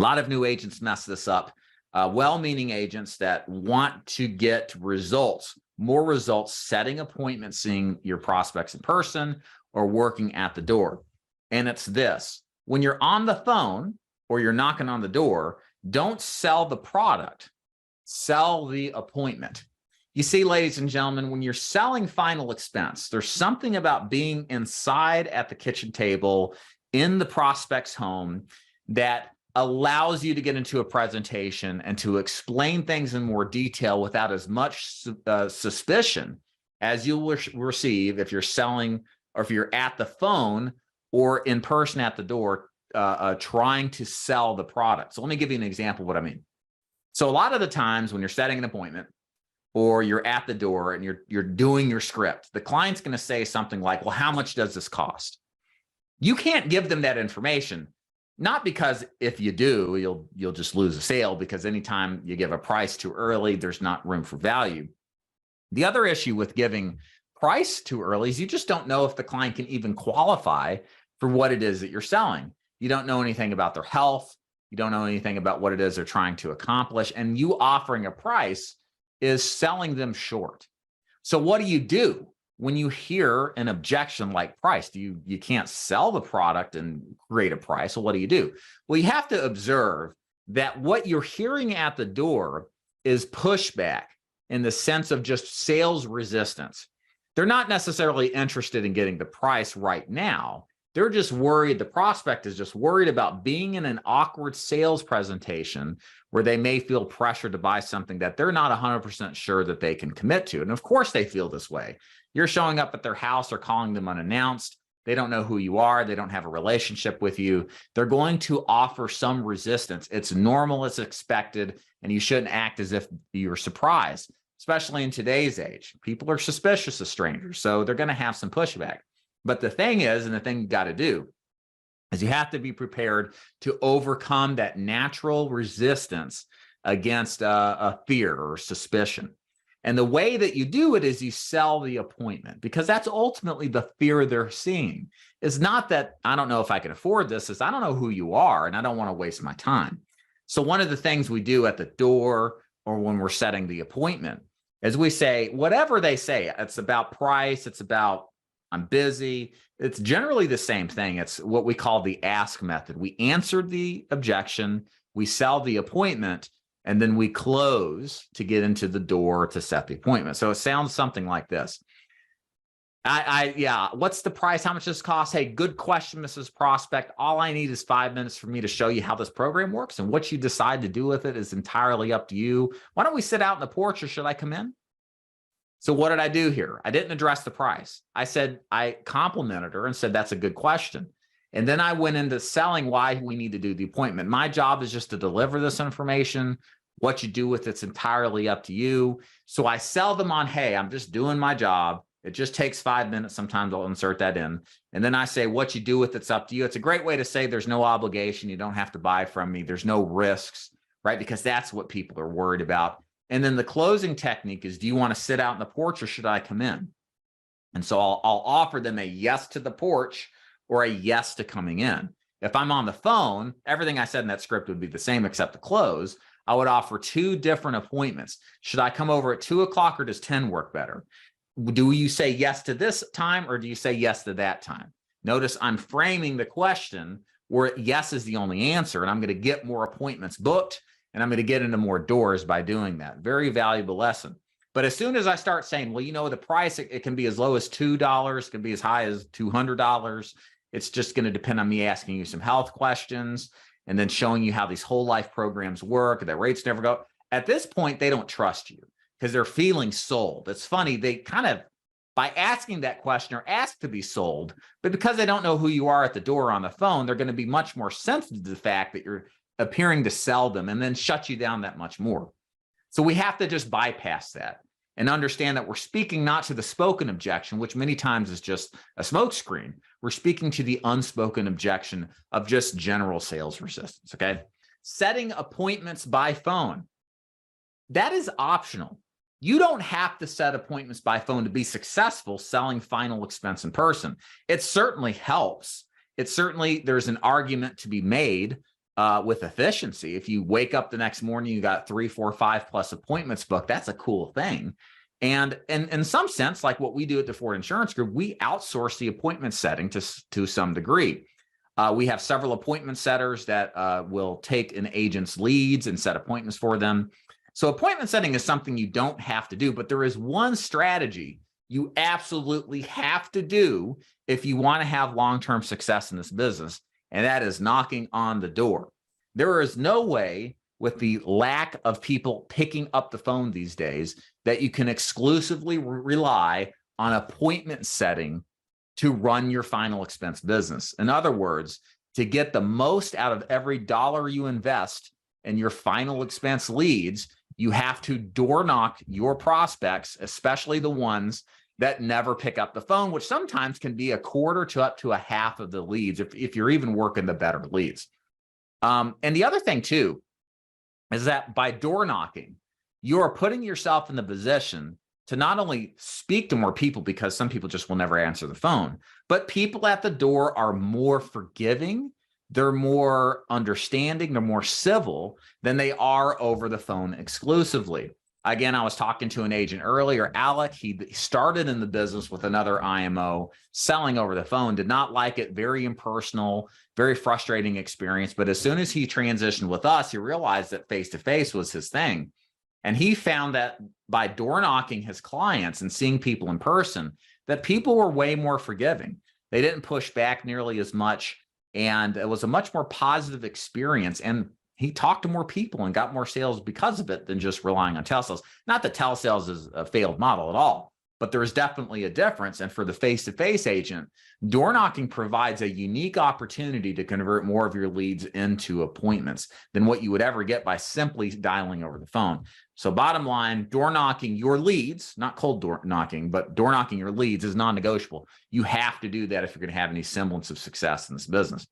A lot of new agents mess this up. Well-meaning agents that want to get results, more results, setting appointments, seeing your prospects in person or working at the door. And it's this: when you're on the phone or you're knocking on the door, don't sell the product, sell the appointment. You see, ladies and gentlemen, when you're selling final expense, there's something about being inside at the kitchen table in the prospect's home that allows you to get into a presentation and to explain things in more detail without as much suspicion as you'll receive if you're selling or if you're at the phone or in person at the door trying to sell the product. So let me give you an example of what I mean. So a lot of the times when you're setting an appointment or you're at the door and you're doing your script, the client's going to say something like, well, how much does this cost? You can't give them that information. Not because if you do, you'll just lose a sale, because anytime you give a price too early, there's not room for value. The other issue with giving price too early is you just don't know if the client can even qualify for what it is that you're selling. You don't know anything about their health. You don't know anything about what it is they're trying to accomplish. And you offering a price is selling them short. So what do you do when you hear an objection like price? You can't sell the product and create a price. So what do? Well, you have to observe that what you're hearing at the door is pushback in the sense of just sales resistance. They're not necessarily interested in getting the price right now. They're just worried. The prospect is just worried about being in an awkward sales presentation where they may feel pressured to buy something that they're not 100% sure that they can commit to. And of course they feel this way. You're showing up at their house or calling them unannounced. They don't know who you are. They don't have a relationship with you. They're going to offer some resistance. It's normal, it's expected, and you shouldn't act as if you're surprised, especially in today's age. People are suspicious of strangers, so they're going to have some pushback. But the thing is, and the thing you got to do, is you have to be prepared to overcome that natural resistance against a fear or suspicion. And the way that you do it is you sell the appointment, because that's ultimately the fear they're seeing. It's not that I don't know if I can afford this, it's I don't know who you are and I don't want to waste my time. So one of the things we do at the door or when we're setting the appointment is we say, whatever they say, it's about price, it's about I'm busy. It's generally the same thing. It's what we call the ask method. We answered the objection, we sell the appointment, and then we close to get into the door to set the appointment. So it sounds something like this. Yeah, what's the price? How much does this cost? Hey, good question, Mrs. Prospect. All I need is 5 minutes for me to show you how this program works, and what you decide to do with it is entirely up to you. Why don't we sit out on the porch, or should I come in? So what did I do here? I didn't address the price. I complimented her and said, that's a good question. And then I went into selling why we need to do the appointment. My job is just to deliver this information. What you do with it's entirely up to you. So I sell them on, hey, I'm just doing my job. It just takes 5 minutes. Sometimes I'll insert that in. And then I say, what you do with it's up to you. It's a great way to say there's no obligation. You don't have to buy from me. There's no risks, right? Because that's what people are worried about. And then the closing technique is, do you want to sit out on the porch or should I come in? And so I'll offer them a yes to the porch or a yes to coming in. If I'm on the phone, everything I said in that script would be the same except the close. I would offer 2 different appointments. Should I come over at 2 o'clock or does 10 work better? Do you say yes to this time or do you say yes to that time? Notice I'm framing the question where yes is the only answer, and I'm going to get more appointments booked. And I'm going to get into more doors by doing that. Very valuable lesson. But as soon as I start saying, well, you know, the price, it can be as low as $2, it can be as high as $200. It's just going to depend on me asking you some health questions and then showing you how these whole life programs work, that rates never go. At this point, they don't trust you because they're feeling sold. It's funny. They kind of, by asking that question, are asked to be sold, but because they don't know who you are at the door or on the phone, they're going to be much more sensitive to the fact that you're appearing to sell them and then shut you down that much more. So we have to just bypass that and understand that we're speaking not to the spoken objection, which many times is just a smokescreen. We're speaking to the unspoken objection of just general sales resistance, okay? Setting appointments by phone, that is optional. You don't have to set appointments by phone to be successful selling final expense in person. It certainly helps. There's an argument to be made with efficiency. If you wake up the next morning, you got 3, 4, 5+ appointments booked, that's a cool thing. And in some sense, like what we do at the Ford Insurance Group, we outsource the appointment setting to some degree. We have several appointment setters that will take an agent's leads and set appointments for them. So appointment setting is something you don't have to do, but there is one strategy you absolutely have to do if you want to have long-term success in this business, and that is knocking on the door. There is no way, with the lack of people picking up the phone these days, that you can exclusively rely on appointment setting to run your final expense business. In other words, to get the most out of every dollar you invest in your final expense leads, you have to door knock your prospects, especially the ones that never pick up the phone, which sometimes can be a quarter to up to a half of the leads if you're even working the better leads. And the other thing too is that by door knocking, you are putting yourself in the position to not only speak to more people, because some people just will never answer the phone, but people at the door are more forgiving, they're more understanding, they're more civil than they are over the phone exclusively. Again, I was talking to an agent earlier, Alec. He started in the business with another IMO selling over the phone, did not like it, very impersonal, very frustrating experience. But as soon as he transitioned with us, he realized that face-to-face was his thing. And he found that by door knocking his clients and seeing people in person, that people were way more forgiving. They didn't push back nearly as much. And it was a much more positive experience. And he talked to more people and got more sales because of it than just relying on telesales. Not that telesales is a failed model at all, but there is definitely a difference. And for the face-to-face agent, door knocking provides a unique opportunity to convert more of your leads into appointments than what you would ever get by simply dialing over the phone. So bottom line, door knocking your leads, not cold door knocking, but door knocking your leads is non-negotiable. You have to do that if you're going to have any semblance of success in this business.